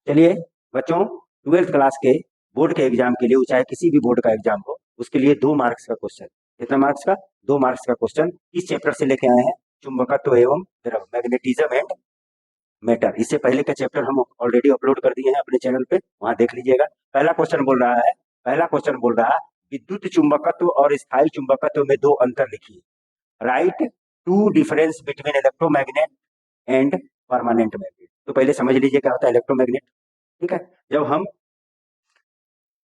चलिए बच्चों, 12th class के बोर्ड के एग्जाम के लिए, चाहे किसी भी बोर्ड का एग्जाम हो, उसके लिए 2 मार्क्स का क्वेश्चन। कितना मार्क्स का? 2 मार्क्स का क्वेश्चन इस चैप्टर से लेके आए हैं, चुंबकत्व एवं द्रव, मैग्नेटिज्म एंड मैटर। इससे पहले का चैप्टर हम ऑलरेडी अपलोड कर दिए हैं अपने चैनल पे, वहां देख लीजिएगा। पहला क्वेश्चन बोल रहा है विद्युत चुंबकत्व और स्थायी चुंबकत्व में 2 अंतर लिखिए। Right 2 difference between electromagnet and permanent magnet. तो पहले समझ लीजिए क्या होता है इलेक्ट्रोमैग्नेट। ठीक है,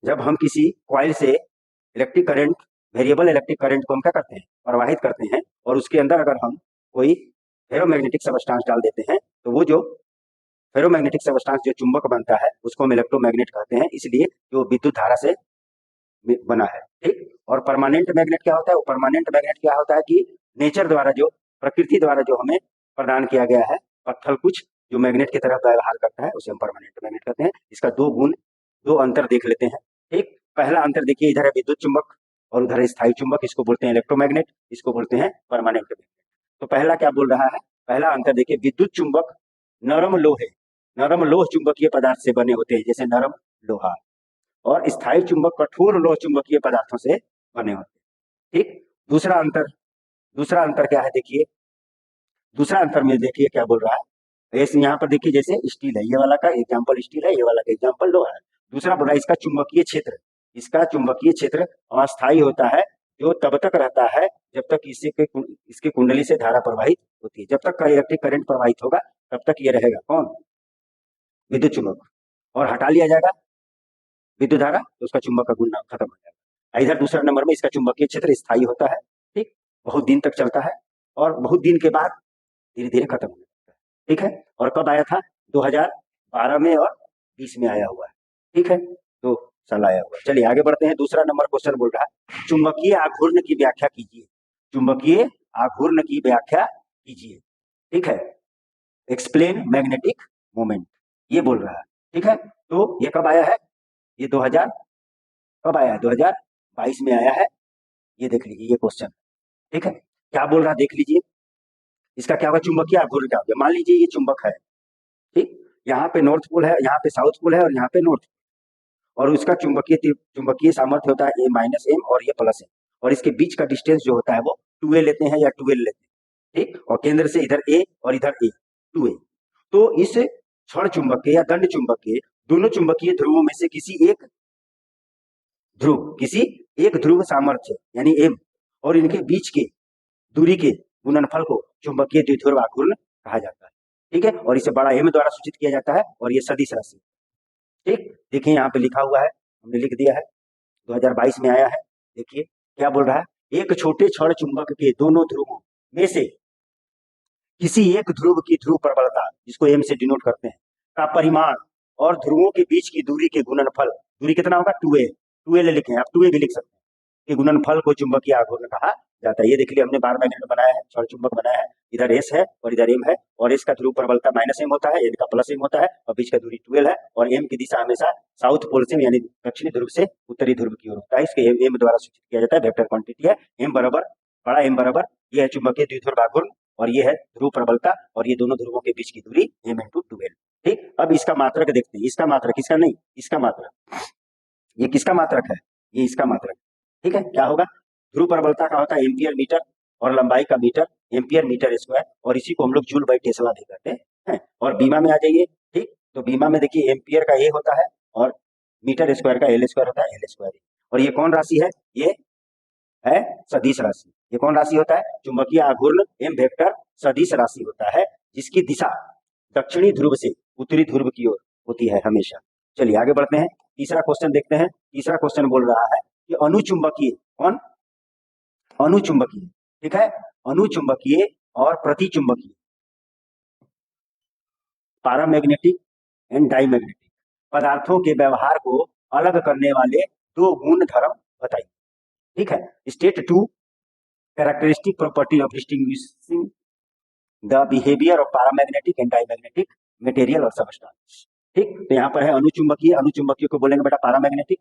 जब हम किसी कॉइल से electric current, variable electric current को हम क्या करते हैं, प्रवाहित करते हैं, और उसके अंदर अगर हम कोई फेरोमैग्नेटिक सबस्टांस डाल देते हैं, तो वो जो फेरोमैग्नेटिक सबस्टांस जो चुंबक बनता है उसको हम इलेक्ट्रोमैग्नेट कहते हैं, इसलिए जो विद्युत धारा से बना है। ठीक, और परमानेंट मैग्नेट क्या होता है? वो परमानेंट मैग्नेट क्या होता है कि नेचर द्वारा, जो प्रकृति द्वारा जो हमें प्रदान किया गया है पत्थर कुछ जो मैग्नेट की तरह व्यवहार करता है, उसे हम परमानेंट मैग्नेट कहते हैं। इसका 2 गुण, 2 अंतर देख लेते हैं। ठीक, पहला अंतर देखिए, इधर है विद्युत चुंबक और उधर है स्थायी चुंबक, इसको बोलते हैं इलेक्ट्रोमैग्नेट, इसको बोलते हैं परमानेंट मैग्नेट। तो पहला क्या बोल रहा है, पहला अंतर देखिए, विद्युत चुंबक नरम लोह चुंबकीय पदार्थ से बने होते हैं, जैसे नरम लोहा, और स्थायी चुंबक कठोर लोह चुंबकीय पदार्थों से बने होते हैं। ठीक, दूसरा अंतर क्या है देखिए, दूसरा अंतर में देखिए क्या बोल रहा है। ऐसे यहाँ पर देखिए, जैसे स्टील है, ये वाला का एग्जाम्पल स्टील है, ये वाला का एग्जाम्पल लोहा है। दूसरा बोल रहा है इसका चुंबकीय क्षेत्र अस्थायी होता है, जो तब तक रहता है जब तक इसके कुंडली से धारा प्रवाहित होती है। जब तक इलेक्ट्रिक करंट प्रवाहित होगा तब तक ये रहेगा कौन? विद्युत चुंबक। और हटा लिया जाएगा विद्युत धारा तो उसका चुंबक का गुण खत्म हो जाएगा। इधर दूसरा नंबर में इसका चुंबकीय क्षेत्र स्थायी होता है। ठीक, बहुत दिन तक चलता है और बहुत दिन के बाद धीरे धीरे खत्म हो जाता है। ठीक है, और कब आया था? 2012 में और 20 में आया हुआ है। ठीक है, 2 साल आया हुआ है। चलिए आगे बढ़ते हैं। दूसरा नंबर क्वेश्चन बोल रहा है चुंबकीय आघूर्ण की व्याख्या कीजिए। चुंबकीय आघूर्ण की व्याख्या कीजिए। ठीक है, एक्सप्लेन मैग्नेटिक मोमेंट, ये बोल रहा है। ठीक है, तो ये कब आया है? ये 2000 कब आया है? 2022 में आया है। ये देख लीजिए, ये क्वेश्चन। ठीक है, क्या बोल रहा है देख लीजिए। इसका क्या होगा? चुंबकीय आघूर्ण क्या होगा? मान लीजिए ये चुंबक है, ठीक, यहाँ पे नॉर्थ पोल है, यहाँ पे साउथ पोल है और यहाँ पे नॉर्थ, और उसका चुंबकीय सामर्थ्य होता है A-M और ये प्लस है, और इसके बीच का डिस्टेंस जो होता है वो 2a लेते हैं या 12 लेते हैं। ठीक, और केंद्र से इधर A और इधर A 2a। तो इस क्षण चुंबक के या दंड चुंबक के दोनों चुंबकीय ध्रुवों में से किसी एक ध्रुव सामर्थ्य यानी M और इनके बीच के दूरी के गुणनफल को चुंबकीय द्विध्रुव आघूर्ण कहा जाता है। ठीक है, और इसे बड़ा M द्वारा सूचित किया जाता है, और ये सदिश राशि। ठीक, देखिए यहाँ पे लिखा हुआ है, हमने लिख दिया है, 2022 में आया है। देखिए क्या बोल रहा है, एक छोटे क्षण चुंबक के दोनों ध्रुवों में से किसी एक ध्रुव की ध्रुव प्रबलता, जिसको M से डिनोट करते हैं, का परिमाण और ध्रुवों के बीच की दूरी के गुणनफल, दूरी कितना होगा? 2a लिखें, आप 2a भी लिख सकते हैं, के गुणनफल को चुंबकीय आघूर्ण कहा जाता है। ये देख लिया हमने, बार मैग्नेट बनाया है, क्षण चुंबक बनाया है, इधर S है और इधर M है, और इसका ध्रुव प्रबलता -M होता है, इनका +M होता है, और बीच का दूरी 12 है, और M की दिशा हमेशा साउथ पोल से यानी दक्षिणी ध्रुव से उत्तरी ध्रुव की ओर होता है। इसके M द्वारा सूचित किया जाता है, वेक्टर क्वांटिटी है। M बराबर, बड़ा M बराबर, ये है चुंबकीय द्विध्रुव आघूर्ण, और ये है ध्रुव प्रबलता, और ये दोनों ध्रुवों के बीच की दूरी M × 12। ठीक, अब इसका मात्रक देखते हैं। इसका मात्रक, इसका नहीं, इसका मात्रक, ये किसका मात्रक है? ये इसका मात्रक। ठीक है, क्या होगा? ध्रुव प्रबलता का होता है एम्पियर मीटर, और लंबाई का मीटर, एम्पियर मीटर स्क्वायर, और इसी को हम लोग जूल बाई टेस्ला भी कहते हैं। और बीमा में आ जाइए। ठीक, तो बीमा में देखिए एम्पियर का A होता है और मीटर स्क्वायर का L स्क्वायर होता है, L स्क्वायर। और ये कौन राशि है? ये है सदिश राशि। ये कौन राशि होता है? चुंबकीय आघूर्ण M वेक्टर सदिश राशि होता है, जिसकी दिशा दक्षिणी ध्रुव से उत्तरी ध्रुव की ओर होती है हमेशा। चलिए आगे बढ़ते हैं, तीसरा क्वेश्चन देखते हैं। तीसरा क्वेश्चन बोल रहा है कि अनुचुंबकीय, कौन? अनुचुंबकीय, ठीक है, अनुचुंबकीय और प्रतिचुंबकीय, पैरामैग्नेटिक एंड डाईमैग्नेटिक पदार्थों के व्यवहार को अलग करने वाले 2 गुण धर्म बताइए। ठीक है, state 2 characteristic property of distinguishing the behaviour of paramagnetic and diamagnetic material और सबस्टेंस। ठीक, तो यहाँ पर है अनुचुंबकीय, अनुचुंबकीय को बोलेंगे बेटा पैरामैग्नेटिक,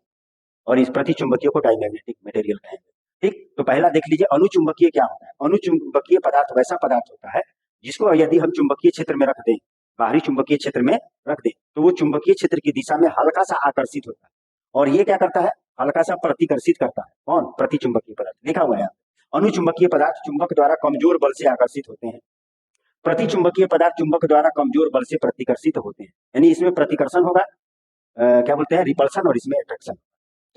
और इस प्रतिचुंबकीय को डाईमैग्नेटिक मटेरियल कहेंगे। ठीक, तो पहला देख लीजिए अनुचुंबकीय क्या होता है। अनुचुंबकीय पदार्थ वैसा पदार्थ होता है जिसको यदि हम चुंबकीय क्षेत्र में रख दें, बाहरी चुंबकीय क्षेत्र में रख दें तो वो चुंबकीय क्षेत्र की दिशा में हल्का सा आकर्षित होता है, और ये क्या करता है, हल्का सा प्रतिकर्षित करता है। कौन? प्रतिचुंबकीय पदार्थ। लिखा हुआ है अनुचुंबकीय पदार्थ चुंबक द्वारा कमजोर बल से आकर्षित होते हैं, प्रतिचुंबकीय पदार्थ चुंबक द्वारा कमजोर बल से प्रतिकर्षित होते हैं। यानी इसमें प्रतिकर्षण होगा, क्या बोलते हैं, रिपल्सन, और इसमें अट्रैक्शन।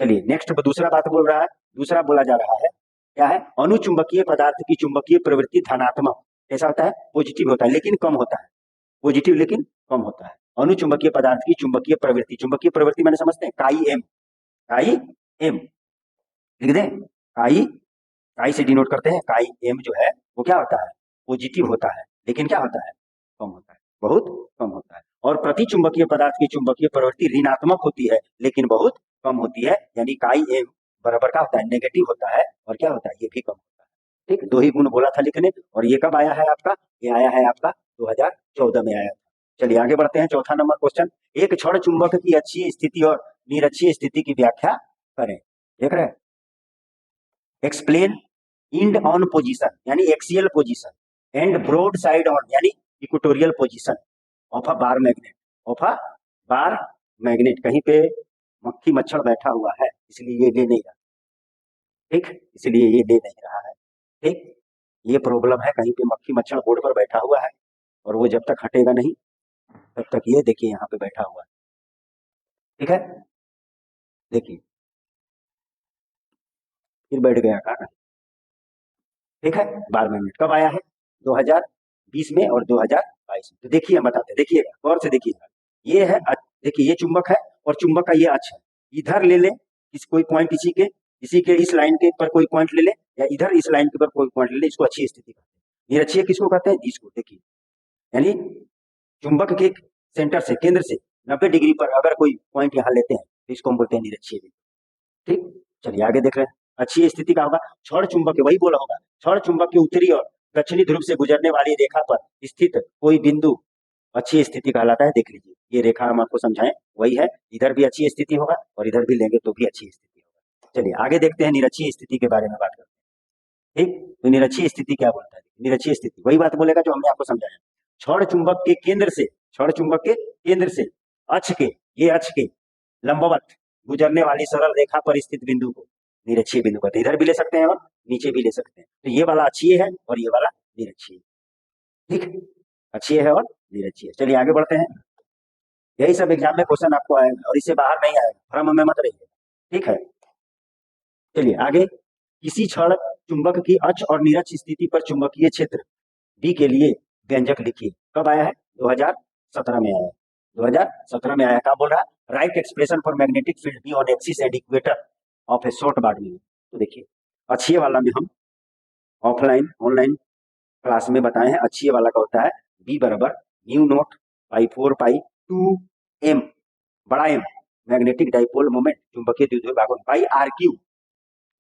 चलिए नेक्स्ट दूसरा बात बोल रहा है, दूसरा बोला जा रहा है क्या है, अनुचुंबकीय पदार्थ की चुंबकीय प्रवृत्ति धनात्मक कैसा होता है, पॉजिटिव होता है लेकिन कम होता है, पॉजिटिव लेकिन कम होता है। अनुचुंबकीय पदार्थ की चुंबकीय प्रवृत्ति, चुंबकीय प्रवृत्ति मैंने समझते हैं काई एम, काई एम लिख दें, काई, काई से डिनोट करते हैं, काई एम जो है वो क्या होता है, पॉजिटिव होता है लेकिन क्या होता है, कम होता है, बहुत कम होता है। और प्रतिचुंबकीय पदार्थ की चुंबकीय प्रवृत्ति ऋणात्मक होती है लेकिन बहुत कम होती है, यानी काई एम बराबर क्या होता है, नेगेटिव होता है, और क्या होता है, ये भी कम होता है। ठीक, दो ही गुण बोला था लिखने, और ये कब आया है आपका, ये आया है आपका 2014 में आया था। चलिए आगे बढ़ते हैं, चौथा नंबर क्वेश्चन, एक क्षण चुंबक की अच्छी स्थिति और निरक्षीय स्थिति की व्याख्या करें। देख रहे हैं, एक्सप्लेन इंड ऑन पोजीशन यानी axial position end broadside on यानी equatorial position of a bar magnet, of a bar magnet. कहीं पे मक्खी मच्छर बैठा हुआ है इसलिए ये ले नहीं रहा, ठीक, इसलिए ये ले नहीं रहा है, ठीक, ये प्रॉब्लम है, कहीं पे मक्खी मच्छर बोर्ड पर बैठा हुआ है और वो जब तक हटेगा नहीं तब तक ये देखिए यहाँ पे बैठा हुआ है, ठीक है, देखिए फिर बैठ गया कहा, ठीक है। बार मैग्नेट कब आया है, 2020 में और 2022 में। तो देखिए हम बताते, देखिएगा गौर से देखिएगा, ये है देखिए ये चुंबक है और चुंबक का ये अक्ष है, इधर ले ले किसी कोई पॉइंट, इसी के इस लाइन के पर कोई पॉइंट ले ले, या इधर इस लाइन के पर कोई पॉइंट ले ले, इसको अच्छी स्थिति कहते हैं। निरक्षीय किसको कहते हैं, इसको देखिए, यानी चुंबक के सेंटर से, केंद्र से 90 डिग्री पर अगर कोई पॉइंट यहाँ लेते हैं तो इसको हम बोलते हैं निरक्षीय। ठीक, चलिए आगे देख रहे हैं, अच्छी स्थिति का होगा क्षण चुंबक, वही बोला होगा, क्षण चुंबक के उत्तरी और दक्षिणी ध्रुव से गुजरने वाली रेखा पर स्थित कोई बिंदु अच्छी स्थिति कहलाता है। देख लीजिए ये रेखा हम आपको समझाएं वही है, इधर भी अच्छी स्थिति होगा और इधर भी लेंगे तो भी अच्छी स्थिति होगा। चलिए आगे देखते हैं निरक्षीय स्थिति के बारे में बात करते हैं। ठीक, तो निरक्षीय स्थिति क्या बोलता है, निरक्षीय स्थिति वही बात बोलेगा जो हमने आपको समझाया, क्षण चुंबक के केंद्र से, क्षण चुंबक के केंद्र से अक्ष के, ये अक्ष के लंबवत गुजरने वाली सरल रेखा पर स्थित बिंदु को निरक्षीय बिंदु कहते हैं। इधर भी ले सकते हैं और नीचे भी ले सकते हैं, तो ये वाला अक्षीय है और ये वाला निरक्षीय, ठीक, अक्षीय है और निरक्षीय। चलिए आगे बढ़ते हैं, यही सब एग्जाम में क्वेश्चन आपको आएगा और इससे बाहर नहीं आएगा, भ्रम में मत रहिए, ठीक है। चलिए आगे, किसी क्षण चुंबक की अक्ष और निरक्ष स्थिति पर चुंबकीय क्षेत्र बी के लिए व्यंजक लिखिए। कब आया है, 2017 में आया है, 2017 में आया। क्या बोल रहा है, right expression for magnetic field be on axis and equator of A short बार में। तो देखिए अक्षीय वाला में हम ऑफलाइन ऑनलाइन क्लास में बताए हैं, अक्षीय वाला का होता है बी बराबर mu naught by 4 pi 2 M, बड़ा एम मैग्नेटिक डाइपोल मोमेंट चुंबकीय द्विध्रुव भागों बाई आर क्यू।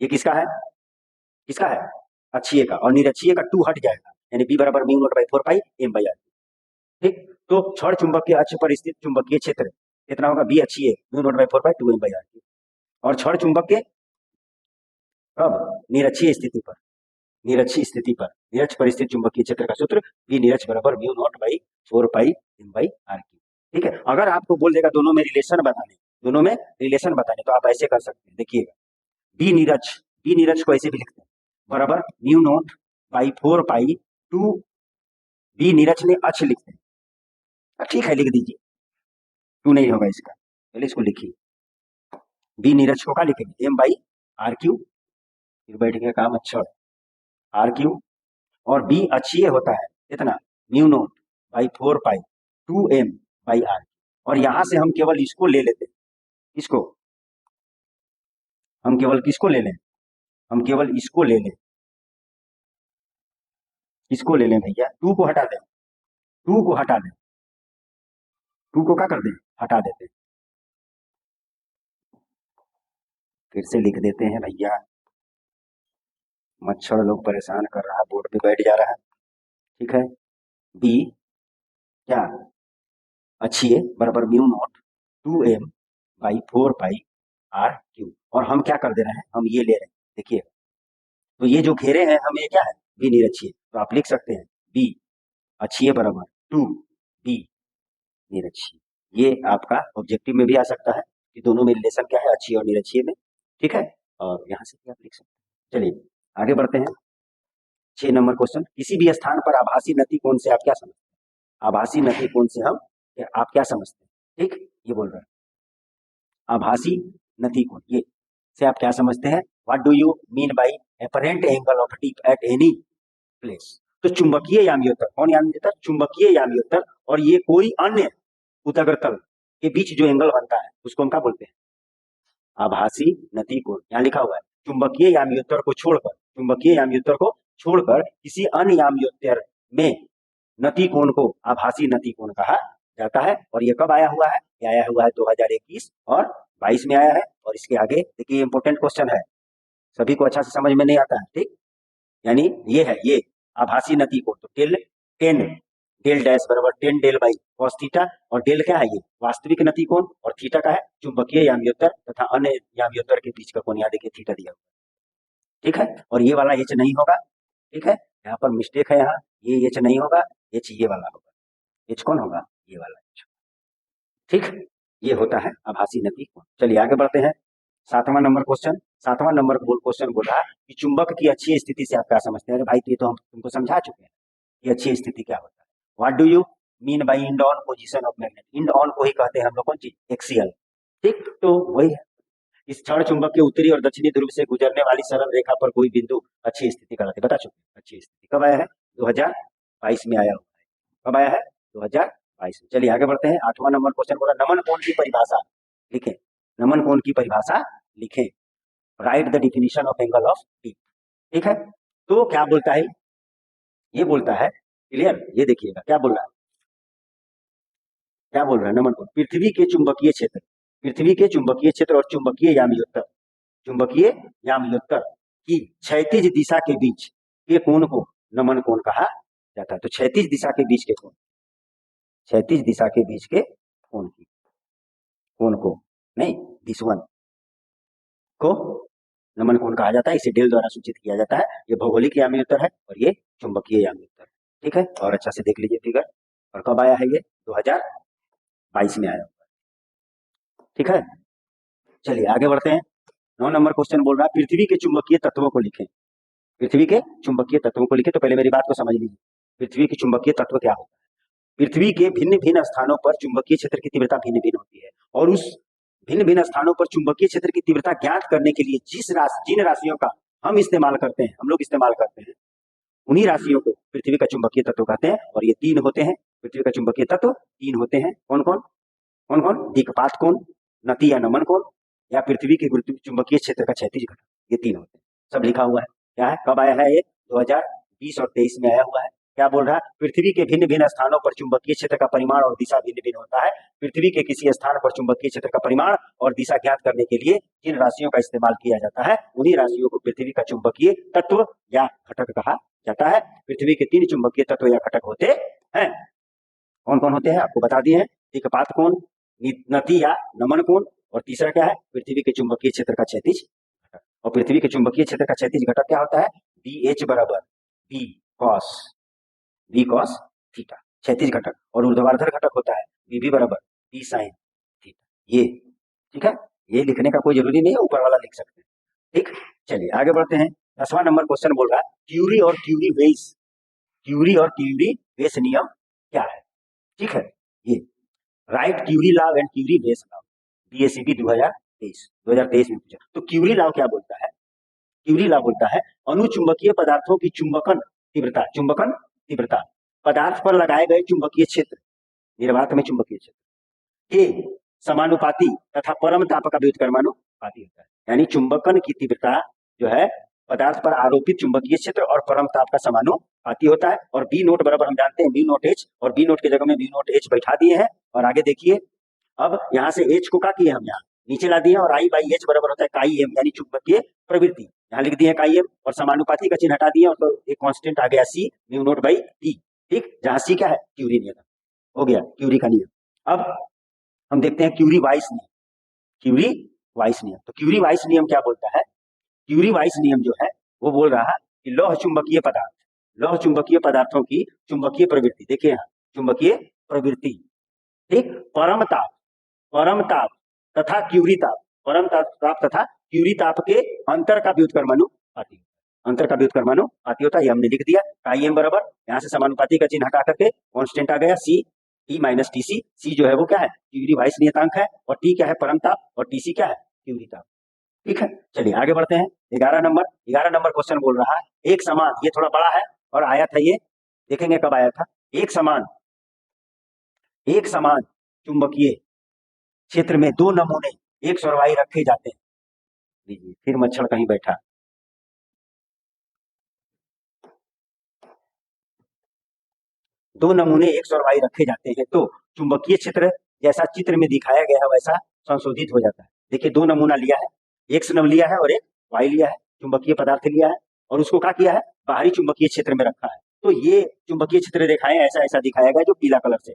ये किसका है, किसका है, अक्षीय का, और निरक्षीय का 2 हट जाएगा, यानी बी बराबर mu naught by 4 pi M by R. ठीक, तो क्षण चुंबक के अक्ष पर स्थित चुंबकीय क्षेत्र कितना होगा, बी अक्षीय mu naught by 4 pi 2 M by R, और क्षण चुंबक के कब, निरक्षीय स्थिति पर, निरक्षीय स्थिति पर, निरक्ष पर स्थित चुंबकीय क्षेत्र का सूत्र बी निरक्ष बराबर mu naught by 4 pi M by R की। ठीक है, अगर आपको बोल देगा दोनों में रिलेशन बताने, दोनों में रिलेशन बताने, तो आप ऐसे कर सकते हैं, देखिएगा बी निरक्ष, बी निरक्ष को ऐसे भी लिखते हैं बराबर mu naught by 4 pi 2, B निरक्ष ने अक्ष लिखते हैं, ठीक है लिख दीजिए, 2 नहीं होगा इसका, पहले इसको लिखिए, बी निरक्ष को क्या लिखेंगे, एम बाई आर क्यू, फिर बैठ गया काम अच्छा, आर क्यू, और बी अक्षीय होता है कितना, mu naught by 4 pi 2 M by R, और यहां से हम केवल इसको ले लेते हैं, इसको हम केवल किसको ले लें, हम केवल इसको ले लें, इसको ले लें भैया, 2 को हटा दें, 2 को हटा दें, 2 को क्या कर दें, हटा देते हैं, फिर से लिख देते हैं भैया, मच्छर लोग परेशान कर रहा है, बोर्ड पे बैठ जा रहा है, ठीक है। बी क्या, अक्षीय बराबर mu naught 2 M by 4 pi R cube, और हम क्या कर दे रहे हैं, हम ये ले रहे हैं, देखिए तो ये जो घेरे हैं हम, ये क्या है, बी निरक्षीय, तो आप लिख सकते हैं बी अक्षीय बराबर 2 बी निरक्षीय। ये आपका ऑब्जेक्टिव में भी आ सकता है कि दोनों में रिलेशन क्या है, अक्षीय और निरक्षीय में, ठीक है, और यहाँ से भी आप लिख सकते हैं। चलिए आगे बढ़ते हैं। 6 नंबर क्वेश्चन, किसी भी स्थान पर आभासी नति कोण से आप क्या समझते हैं? आभासी नति कोण से आप क्या समझते हैं? ठीक, ये बोल रहा है आभासी नति कोण, ये से आप क्या समझते हैं? What do you mean bye apparent angle of tip at any place? तो चुंबकीय याम्योत्तर, कौन याम्योत्तर? चुंबकीय याम्योत्तर, और ये कोई अन्य उतग्रतल के बीच जो एंगल बनता है उसको हम क्या बोलते हैं? आभासी नति कोण। यहाँ लिखा हुआ है चुंबकीय याम्योत्तर को छोड़कर, चुंबकीय याम्योत्तर को छोड़कर किसी अन्य याम्योत्तर में नति कोण को आभासी नति कोण कहा जाता है। और ये कब आया हुआ है? ये आया हुआ है 2021 और 22 में आया है। और इसके आगे देखिए इंपॉर्टेंट क्वेश्चन है, सभी को अच्छा से समझ में नहीं आता है, ठीक, यानी ये है ये आभासी नति कोण। तो टेन डेल डैश बराबर 10 डेल बाई कॉस थीटा, और डेल क्या है? ये वास्तविक नति कोण, और थीटा का है चुंबकीय याम्योत्तर तथा अन्य याम्योत्तर के बीच का कोण। यहाँ देखिए थीटा दिया हुआ, ठीक है, और ये वाला एच नहीं होगा, ठीक है, यहाँ पर मिस्टेक है, यहाँ ये एच नहीं होगा, एच ये वाला होगा। एच कौन होगा? ये वाला एच, ठीक, ये होता है आभासी नति कोण। चलिए आगे बढ़ते हैं। 7वां नंबर क्वेश्चन, 7वां नंबर क्वेश्चन बोल रहा है कि चुंबक की अक्षीय स्थिति से आप क्या समझते हैं? अरे भाई ये तो हम तुमको समझा चुके हैं कि अक्षीय स्थिति क्या होता है। What do you mean by end on position of magnet? End on को ही कहते हैं हम लोग कौन चीज? एक्सियल, ठीक, तो वही है। इस क्षण चुंबक के उत्तरी और दक्षिणी ध्रुव से गुजरने वाली सरल रेखा पर कोई बिंदु अच्छी स्थिति कहलाती है। बता चुके हैं अच्छी स्थिति कब आया है? 2022 में आया हुआ है। कब आया है? 2022 में। चलिए आगे बढ़ते हैं। 8वां नंबर क्वेश्चन बोला नमन कोण की परिभाषा लिखें। नमन कोण की परिभाषा लिखें। Right the definition of angle of T, ठीक है, तो क्या बोलता है? ये बोलता है, क्लियर, ये देखिएगा क्या बोल रहा है, क्या बोल रहा है नमन कोण? पृथ्वी के चुंबकीय क्षेत्र, पृथ्वी के चुंबकीय क्षेत्र और चुंबकीय याम्योत्तर, चुंबकीय याम्योत्तर की क्षैतिज दिशा के बीच के कोण को नमन कोण कहा जाता है। तो क्षैतिज दिशा के बीच के कोण, क्षैतिज दिशा के बीच के कोण की, कोण को नहीं, दिस वन को नमन कोण कहा जाता है। इसे डेल द्वारा सूचित किया जाता है। ये भौगोलिक याम्योत्तर है और ये चुंबकीय याम्योत्तर, ठीक है, और अच्छा से देख लीजिए फिगर। और कब आया है? ये 2022 में आया, ठीक है। चलिए आगे बढ़ते हैं। 9 नंबर क्वेश्चन बोल रहा है पृथ्वी के चुंबकीय तत्वों को लिखें। पृथ्वी के चुंबकीय तत्वों को लिखें। तो पहले मेरी बात को समझ लीजिए, पृथ्वी के चुंबकीय तत्व क्या होता है? पृथ्वी के भिन्न भिन्न स्थानों पर चुंबकीय क्षेत्र की तीव्रता भिन्न भिन्न होती है, और उस भिन्न भिन्न स्थानों पर चुंबकीय क्षेत्र की तीव्रता ज्ञात करने के लिए जिन राशियों का हम इस्तेमाल करते हैं, हम लोग इस्तेमाल करते हैं, उन्हीं राशियों को पृथ्वी का चुंबकीय तत्व कहते हैं। और ये 3 होते हैं, पृथ्वी का चुंबकीय तत्व 3 होते हैं। कौन कौन? कौन कौन? दिक्पात कोण, नति या नमन कोण, या पृथ्वी के चुंबकीय क्षेत्र का क्षैतिज घटक, ये 3 होते हैं। सब लिखा हुआ है। क्या है? कब आया है? ये 2020 और 23 में आया हुआ है। क्या बोल रहा है? पृथ्वी के भिन्न भिन्न स्थानों पर चुंबकीय क्षेत्र का परिमाण और दिशा भिन्न भिन्न होता है। पृथ्वी के किसी स्थान पर चुंबकीय क्षेत्र का परिमाण और दिशा ज्ञात करने के लिए जिन राशियों का इस्तेमाल किया जाता है, उन्हीं राशियों को पृथ्वी का चुंबकीय तत्व या घटक कहा जाता है। पृथ्वी के 3 चुंबकीय तत्व या घटक होते हैं। कौन कौन होते हैं? आपको बता दिए हैं। दिक्पात कोण, नति या नमन कोण, और तीसरा क्या है? पृथ्वी के चुंबकीय क्षेत्र का क्षैतिज घटक। और पृथ्वी के चुंबकीय क्षेत्र का क्षैतिज घटक क्या होता है? BH बराबर बी कॉस थीटा, क्षैतिज घटक। और ऊर्ध्वाधर घटक होता है BB बराबर B साइन थीटा। ये ठीक है, ये लिखने का कोई जरूरी नहीं है, ऊपर वाला लिख सकते हैं, ठीक। चलिए आगे बढ़ते हैं। 10वां नंबर क्वेश्चन बोल रहा है क्यूरी और क्यूरी वेस, क्यूरी और क्यूरी वेस नियम क्या है? ठीक है, ये write Curie law and Curie Weiss law, BACB 2023 में पूछा। तो क्यूरी लॉ क्या बोलता है? क्यूरी लॉ बोलता है अनुचुंबकीय पदार्थों की चुंबकन तीव्रता, चुंबकन तीव्रता पदार्थ पर लगाए गए चुंबकीय क्षेत्र, निर्वात में चुंबकीय क्षेत्र के समानुपाती तथा परम ताप का व्युत्क्रमानुपाती होता है। यानी चुंबकन की तीव्रता जो है पदार्थ पर आरोपित चुंबकीय क्षेत्र और परम ताप का समानुपाती होता है। और बी नोट बराबर हम जानते हैं म्यू नोट एच, और बी नोट की जगह में म्यू नोट एच बैठा दिए हैं। और आगे देखिए, अब यहाँ से एच को क्या किए हम यहाँ नीचे ला दिए, और आई बाई एच बराबर होता है काई एम, यानी चुंबकीय प्रवृत्ति यहाँ लिख दिए काई एम, और समानुपाती का चिन्ह हटा दिए, और तो एक कांस्टेंट आ गया सी म्यू नोट बाई टी, ठीक, जहाँ सी क्या है? क्यूरी नियम हो गया, क्यूरी का नियम। अब हम देखते हैं क्यूरी वाइस नियम, क्यूरी वाइस नियम। तो क्यूरी वाइस नियम क्या बोलता है? क्यूरी वाइस नियम जो है वो बोल रहा है कि लौह चुंबकीय पदार्थ, लौह चुंबकीय पदार्थों की चुंबकीय प्रवृत्ति, देखिए यहाँ चुंबकीय प्रवृत्ति, ठीक। परम ताप, परम ताप तथा क्यूरी ताप, परम ताप तथा क्यूरी ताप के अंतर का व्युत्क्रमानुपाती, अंतर का व्युत्क्रमानुपाती होता है। ये हमने लिख दिया। आई एम बराबर, यहाँ से समानुपाती का चिन्ह हटा करके कांस्टेंट आ गया सी टी माइनस टीसी। सी जो है वो क्या है, क्यूरी वाइस नियतांक है, और टी क्या है, परम ताप, और टीसी क्या है, क्यूरी ताप। ठीक है, चलिए आगे बढ़ते हैं। 11 नंबर क्वेश्चन बोल रहा है, एक समान, ये थोड़ा बड़ा है और आया था, ये देखेंगे कब आया था। एक समान चुंबकीय क्षेत्र में दो नमूने एक सरवाई रखे जाते हैं। लीजिए, फिर मच्छर कहीं बैठा। दो नमूने एक सरवाई रखे जाते हैं तो चुंबकीय क्षेत्र जैसा चित्र में दिखाया गया है वैसा संशोधित हो जाता है। देखिए, दो नमूना लिया है, एक नम लिया है और एक वाई लिया है, चुंबकीय पदार्थ लिया है, और उसको क्या किया है, बाहरी चुंबकीय क्षेत्र में रखा है। तो ये चुंबकीय क्षेत्र रेखाएं ऐसा ऐसा दिखाया गया जो पीला कलर से।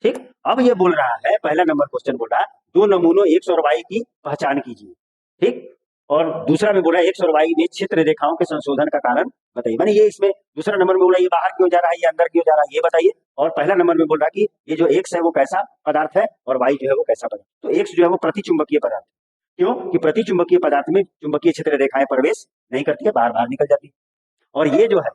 ठीक। अब ये बोल रहा है, पहला नंबर क्वेश्चन बोल रहा है, दो नमूनों एक्स और वाई की पहचान कीजिए। ठीक। और दूसरा में बोला एक्स और वाई में क्षेत्र रेखाओं के संशोधन का कारण बताइए। मैंने ये इसमें दूसरा नंबर में बोला ये बाहर क्यों जा रहा है, ये अंदर क्यों जा रहा है, ये बताइए। और पहला नंबर में बोल रहा कि ये जो एक्स है वो कैसा पदार्थ है और वाई जो है वो कैसा पदार्थ। तो एक्स जो है वो प्रति चुंबकीय पदार्थ, क्यों कि प्रति चुंबकीय पदार्थ में चुंबकीय क्षेत्र रेखाएं प्रवेश नहीं करती है, बाहर बाहर निकल जाती है। और ये जो है,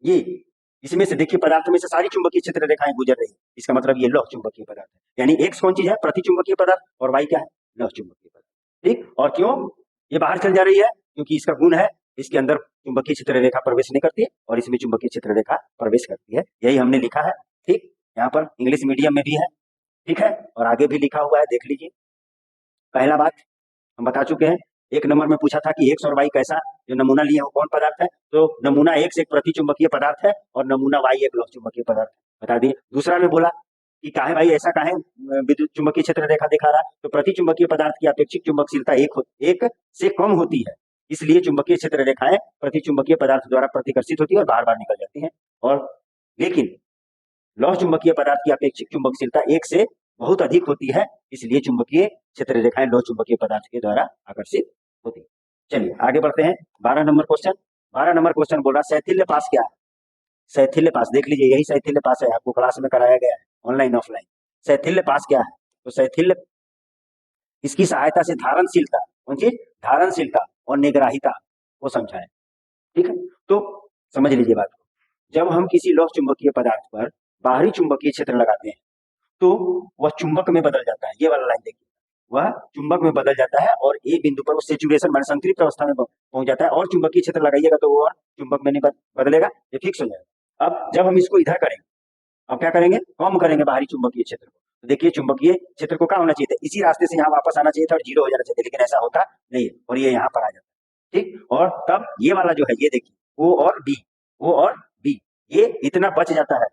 ये इसमें से देखिए पदार्थ में से सारी चुंबकीय क्षेत्र रेखाएं गुजर रही है, इसका मतलब ये लौह चुंबकीय पदार्थ है। यानी एक्स कौन चीज है, प्रति चुंबकीय पदार्थ, और वाई क्या है, लौह चुंबकीय पदार्थ। ठीक। और क्यों ये बाहर चल जा रही है, क्योंकि इसका गुण है, इसके अंदर चुंबकीय क्षेत्र रेखा प्रवेश नहीं करती है और इसमें चुंबकीय क्षेत्र रेखा प्रवेश करती है। यही हमने लिखा है। ठीक, यहाँ पर इंग्लिश मीडियम में भी है, ठीक है, और आगे भी लिखा हुआ है, देख लीजिए। पहला बात हम बता चुके हैं, एक नंबर में पूछा था कि एक्स और वाई कैसा, जो नमूना लिए वो कौन पदार्थ है, तो नमूना एक्स एक प्रति चुंबकीय पदार्थ है और नमूना वाई एक लौह चुंबकीय पदार्थ है, बता दिए। दूसरा में बोला कि काहे भाई ऐसा काहे विद्युत चुंबकीय क्षेत्र रेखा दिखा रहा, तो प्रति चुंबकीय पदार्थ की अपेक्षित चुंबकशीलता एक से कम होती है, इसलिए चुंबकीय क्षेत्र रेखाएं प्रति चुंबकीय पदार्थ द्वारा प्रतिकर्षित होती है और बार बार निकल जाती है। और लेकिन लौह चुंबकीय पदार्थ की अपेक्षित चुंबकशीलता एक से बहुत अधिक होती है, इसलिए चुंबकीय क्षेत्र रेखाएं लौह चुंबकीय पदार्थ के द्वारा आकर्षित होती है। चलिए आगे बढ़ते हैं। 12 नंबर क्वेश्चन। 12 नंबर क्वेश्चन बोल रहा शैथिल्य पास क्या है। शैथिल्य पास देख लीजिए, यही शैथिल्य पास है, आपको क्लास में कराया गया है ऑनलाइन ऑफलाइन। शैथिल्य पास क्या है, तो शैथिल्य इसकी सहायता से धारणशीलता, कौन चीज, धारणशीलता और निग्राहिता को समझाएं। ठीक है, तो समझ लीजिए बात को। जब हम किसी लौह चुंबकीय पदार्थ पर बाहरी चुंबकीय क्षेत्र लगाते हैं तो वह चुंबक में बदल जाता है। ये वाला लाइन देखिए, वह चुंबक में बदल जाता है और एक बिंदु पर वो सेचुरेशन मान संतृप्त अवस्था में पहुंच जाता है, और चुंबकीय क्षेत्र लगाइएगा तो वो चुंबक में नहीं बदलेगा, ये फिक्स हो जाएगा। अब जब हम इसको इधर करेंगे, अब क्या करेंगे, कम करेंगे बाहरी चुंबकीय क्षेत्र को, तो देखिए चुंबकीय क्षेत्र को क्या होना चाहिए था, इसी रास्ते से यहाँ वापस आना चाहिए था और 0 हो जाना चाहिए, लेकिन ऐसा होता नहीं है और ये यहाँ पर आ जाता है। ठीक, और तब ये वाला जो है, ये देखिए ओ और बी, ये इतना बच जाता है,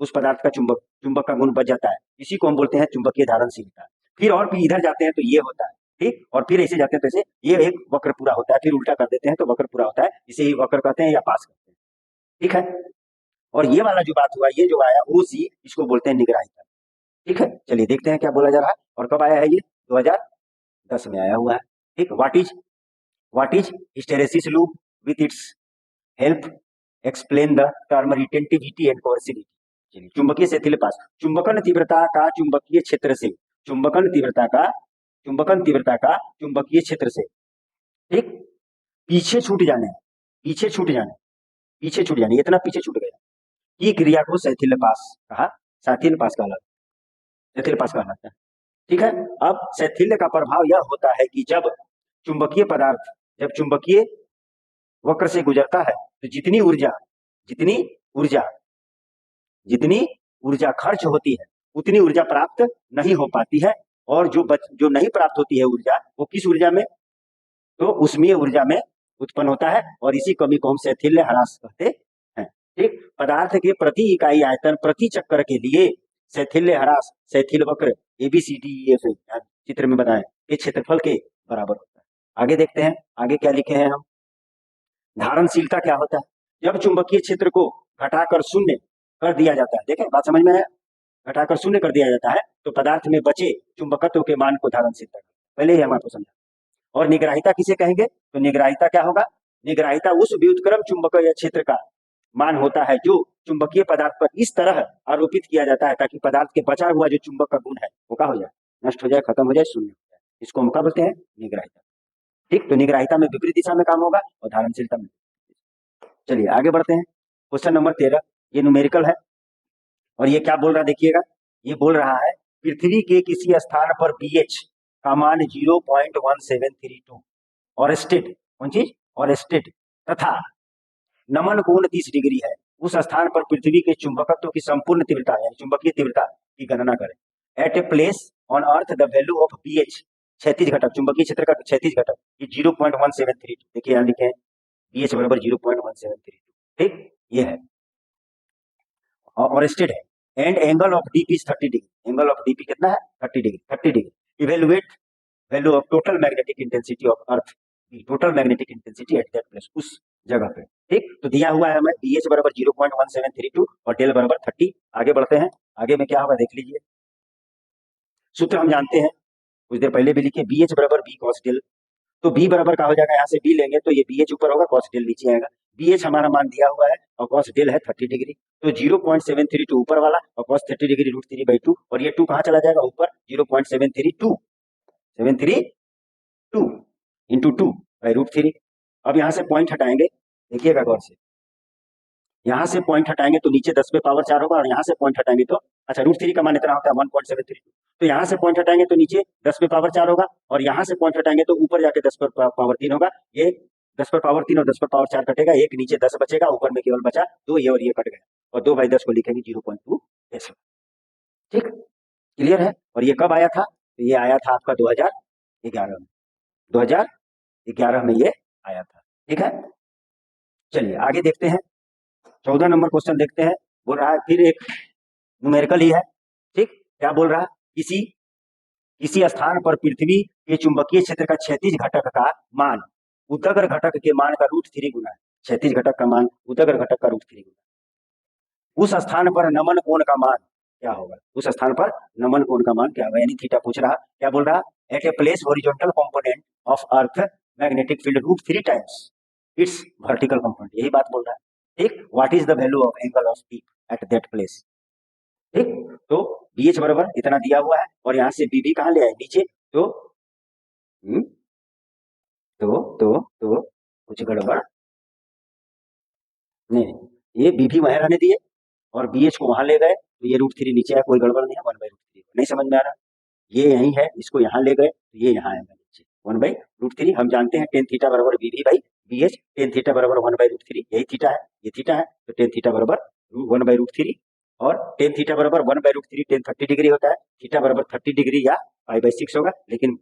उस पदार्थ का चुंबक का गुण बच जाता है, इसी को हम बोलते हैं चुंबकीय धारणशीलता। फिर और भी इधर जाते हैं तो ये होता है, ठीक, और फिर ऐसे जाते हैं तो ऐसे ये एक वक्र पूरा होता है, फिर उल्टा कर देते हैं तो वक्र पूरा होता है, इसे ही वक्र कहते हैं या पास कहते हैं। ठीक है, और ये वाला जो बात हुआ, ये जो आया ओ सी, इसको बोलते हैं निग्राहिता। ठीक है, चलिए देखते हैं क्या बोला जा रहा है और कब आया है, ये 2010 में आया हुआ है। ठीक, what is hysteresis loop with its help explain the term retentivity and कोर्सिविटी। चलिए, चुंबकीय शैथिल्य पास, चुंबकन तीव्रता का चुंबकीय क्षेत्र से, चुंबकन तीव्रता का चुंबकीय क्षेत्र से, ठीक, पीछे छूट जाने, इतना पीछे छूट गया की क्रिया को शैथिल्य पास कहलाता है। ठीक है, अब शैथिल्य का प्रभाव यह होता है कि जब चुंबकीय पदार्थ जब चुंबकीय वक्र से गुजरता है तो जितनी ऊर्जा खर्च होती है उतनी ऊर्जा प्राप्त नहीं हो पाती है, और जो नहीं प्राप्त होती है ऊर्जा, वो किस ऊर्जा में, तो उष्मीय ऊर्जा में उत्पन्न होता है, और इसी कमी को हम शैथिल्य ह्रास कहते हैं। ठीक, पदार्थ के प्रति इकाई आयतन प्रति चक्कर के लिए शैथिल्य ह्रास, शैथिल्य वक्र ABCDEF चित्र में बताएं, ये क्षेत्रफल के बराबर होता है। आगे देखते हैं, आगे क्या लिखे हैं हम। धारणशीलता क्या होता है, जब चुंबकीय क्षेत्र को घटाकर शून्य कर दिया जाता है, देखें बात समझ में आया, घटाकर शून्य कर दिया जाता है तो पदार्थ में बचे चुंबकत्व के मान को धारणशीलता, पहले ही हम आपको समझा। और निग्राहिता किसे कहेंगे, तो निग्राहिता क्या होगा, निग्राहिता उस व्युत्क्रम चुंबकीय क्षेत्र का मान होता है जो चुंबकीय पदार्थ पर इस तरह आरोपित किया जाता है ताकि पदार्थ के बचा हुआ जो चुंबक का गुण है वो क्या हो जाए, नष्ट हो जाए, खत्म हो जाए, शून्य हो जाए। इसको हम क्या बोलते हैं, निग्रहिता। ठीक, तो निग्रहिता में विपरीत दिशा में काम होगा और धारणशीलता में। चलिए आगे बढ़ते हैं। क्वेश्चन नंबर 13, ये न्यूमेरिकल है और ये क्या बोल रहा है देखिएगा, ये बोल रहा है पृथ्वी के किसी स्थान पर pH का मान 0.1732 और स्टेट, कौन चीज, और स्टेट तथा नमन कोण 30 डिग्री है, उस स्थान पर पृथ्वी के चुंबकत्व की संपूर्ण तीव्रता यानी चुंबकीय तीव्रता की गणना करें। At a place on earth the value of pH, क्षैतिज घटक, चुंबकीय क्षेत्र का क्षैतिज घटक 0.1732, देखिए यहाँ लिखे हैं pH बराबर 0.1732। ठीक, ये है और स्टेट है। And angle of DP 30 degree, angle of DP कितना है, 30 degree, 30 degree. Evaluate value of total magnetic intensity of earth, total magnetic intensity at that place, उस जगह पे। ठीक, तो दिया हुआ है हमें pH बराबर 0.1732 और डेल बराबर 30। आगे बढ़ते हैं, आगे में क्या होगा देख लीजिए। सूत्र हम जानते हैं, कुछ देर पहले भी लिखे, BH बराबर B cos डेल। तो B बराबर का हो जाएगा, यहाँ से B लेंगे तो ये BH ऊपर होगा, cos डेल नीचे आएगा। BH हमारा मान दिया हुआ है और cos डेल है 30 डिग्री, तो 0.732 ऊपर वाला और cos 30 डिग्री √3/2, और ये 2 कहाँ चला जाएगा ऊपर, 0.732 इंटू 2/√3। अब यहाँ से पॉइंट हटाएंगे, देखिएगा गौर से, यहाँ से पॉइंट हटाएंगे तो नीचे 10 पे पावर 4 होगा और यहाँ से पॉइंट हटाएंगे तो, अच्छा √3 का मान इतना होता है 1.732, तो यहाँ से पॉइंट हटाएंगे तो नीचे 10 पे पावर 4 होगा और यहाँ से पॉइंट हटाएंगे तो ऊपर जाके 10 पर पावर 3 होगा। ये 10 पर पावर 3 और 10 पर पावर 4 कटेगा, एक नीचे 10 बचेगा, ऊपर में केवल बचा 2, ये और ये कट गया, और 2/10 को लिखेंगे 0.2 ऐसा। ठीक, क्लियर है। और ये कब आया था, तो ये आया था आपका 2011 में, 2011 में ये आया था। ठीक है, चलिए आगे देखते हैं। 14 नंबर क्वेश्चन देखते हैं, बोल रहा है फिर एक न्यूमेरिकल ही है। ठीक, क्या बोल रहा है, किसी स्थान पर पृथ्वी के चुंबकीय क्षेत्र का क्षैतिज घटक का मान उदग्र घटक के मान का √3 गुना है, क्षैतिज घटक का मान उदग्र घटक का √3 गुना। उस स्थान पर नमन कोण का मान क्या होगा, उस स्थान पर नमन कोण का मान क्या होगा, यानी थीटा पूछ रहा। क्या बोल रहा, at a place horizontal component of earth magnetic field √3 times its vertical component, यही बात बोल रहा है। ठीक, what is the value of angle of P at that place. ठीक, तो BH बराबर इतना दिया हुआ है और यहाँ से BB कहाँ ले आए, नीचे, तो कुछ गड़बड़ नहीं, ये BB वहां रहने दिए और BH को वहां ले गए, तो ये √3 नीचे है, कोई गड़बड़ नहीं है, 1/√3। नहीं समझ में आ रहा, ये यही है, इसको यहाँ ले गए तो ये यहाँ आएगा नीचे 1/√3। हम जानते हैं tan थीटा बराबर BB/BH, tan थीटा बराबर 1/√3, यही थीटा है, ये थीटा है, तो tan थीटा बराबर 1/√3 और tan थीटा बराबर 1/√3 tan 30 डिग्री होता है, थीटा बराबर 30 डिग्री या π/6 होगा, लेकिन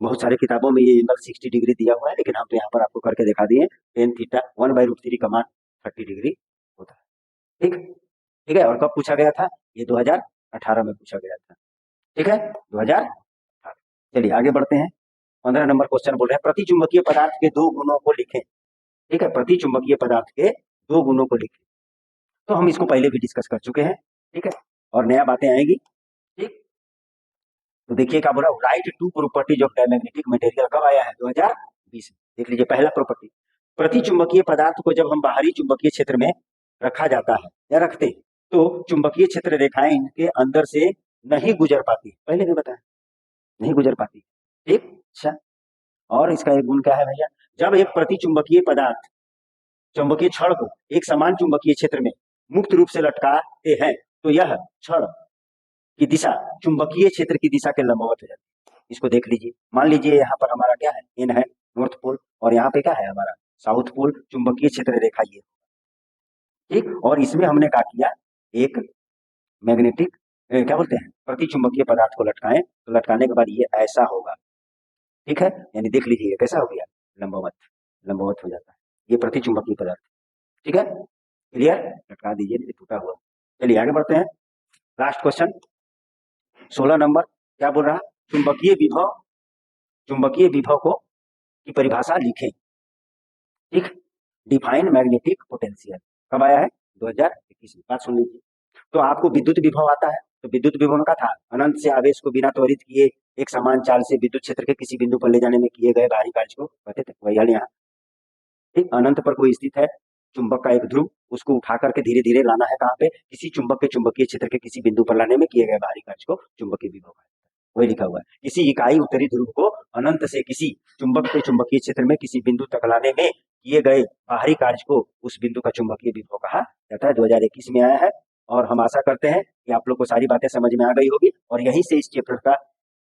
बहुत सारे किताबों में ये एंगल 60 डिग्री दिया हुआ है, लेकिन हम तो यहाँ पर आपको करके दिखा दिए tan थीटा 1/√3 का मान 30 डिग्री होता है। ठीक, ठीक है, और कब पूछा गया था, ये 2018 में पूछा गया था। ठीक है, 2018। चलिए आगे बढ़ते हैं। 15 नंबर क्वेश्चन बोल रहे हैं प्रति चुंबकीय पदार्थ के 2 गुणों को लिखें। ठीक है, प्रति चुंबकीय पदार्थ के 2 गुणों को लिखें, तो हम इसको पहले भी डिस्कस कर चुके हैं। ठीक है, और नया बातें आएंगी। ठीक, तो देखिए क्या बोला, right 2 properties of diamagnetic material, कब आया है, 2020 में। देख लीजिए पहला प्रॉपर्टी, प्रति चुंबकीय पदार्थ को जब हम बाहरी चुंबकीय क्षेत्र में रखा जाता है या रखते हैं तो चुंबकीय क्षेत्र रेखाएं इनके अंदर से नहीं गुजर पाती, पहले भी बताया, नहीं गुजर पाती। ठीक, अच्छा, और इसका एक गुण क्या है भैया, जब एक प्रति चुंबकीय पदार्थ चुंबकीय छड़ को एक समान चुंबकीय क्षेत्र में मुक्त रूप से लटकाते हैं तो यह छड़ की दिशा चुंबकीय क्षेत्र की दिशा के लंबवत हो जाती है। इसको देख लीजिए, मान लीजिए यहाँ पर हमारा क्या है, एन है, नॉर्थ पोल, और यहाँ पे क्या है हमारा साउथ पोल, चुंबकीय क्षेत्र रेखा ये। ठीक, और इसमें हमने क्या किया, एक मैग्नेटिक क्या बोलते हैं प्रति चुंबकीय पदार्थ को लटकाएं, तो लटकाने के बाद ये ऐसा होगा। ठीक है, यानी देख लीजिए कैसा हो गया, लंबवत, लंबवत हो जाता है ये प्रति चुंबकीय पदार्थ। ठीक है, क्लियर, लटका दीजिए, नहीं टूटा हुआ। चलिए आगे बढ़ते हैं, लास्ट क्वेश्चन 16 नंबर, क्या बोल रहा, चुंबकीय विभव को की परिभाषा लिखें। ठीक, डिफाइन मैग्नेटिक पोटेंशियल, कब आया है, 2021 में। बात सुन लीजिए, तो आपको विद्युत विभव आता है, तो विद्युत विभव का था अनंत से आवेश को बिना त्वरित किए एक समान चाल से विद्युत क्षेत्र के किसी बिंदु पर ले जाने में किए गए बाहरी कार्य को कहते थे, वही हाल यहाँ। ठीक, अनंत पर कोई स्थित है चुंबक का एक ध्रुव, उसको उठा करके धीरे धीरे लाना है कहाँ पे, किसी चुंबक के चुंबकीय क्षेत्र के किसी बिंदु पर लाने में किए गए बाहरी कार्य को चुंबकीय विभव कहा जाता है। वही लिखा हुआ है, किसी इकाई उत्तरी ध्रुव को अनंत से किसी चुंबक के चुंबकीय क्षेत्र में किसी बिंदु तक लाने में किए गए बाहरी कार्य को उस बिंदु का चुंबकीय विभव कहा जाता है। 2021 में आया है और हम आशा करते हैं कि आप लोग को सारी बातें समझ में आ गई होगी और यहीं से इस चैप्टर का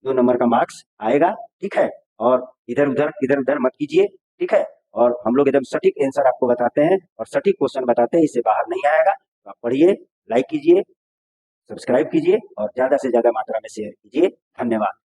2 नंबर का मार्क्स आएगा। ठीक है, और इधर उधर मत कीजिए। ठीक है, और हम लोग एकदम सटीक आंसर आपको बताते हैं और सटीक क्वेश्चन बताते हैं, इससे बाहर नहीं आएगा। तो आप पढ़िए, लाइक कीजिए, सब्सक्राइब कीजिए और ज्यादा से ज्यादा मात्रा में शेयर कीजिए। धन्यवाद।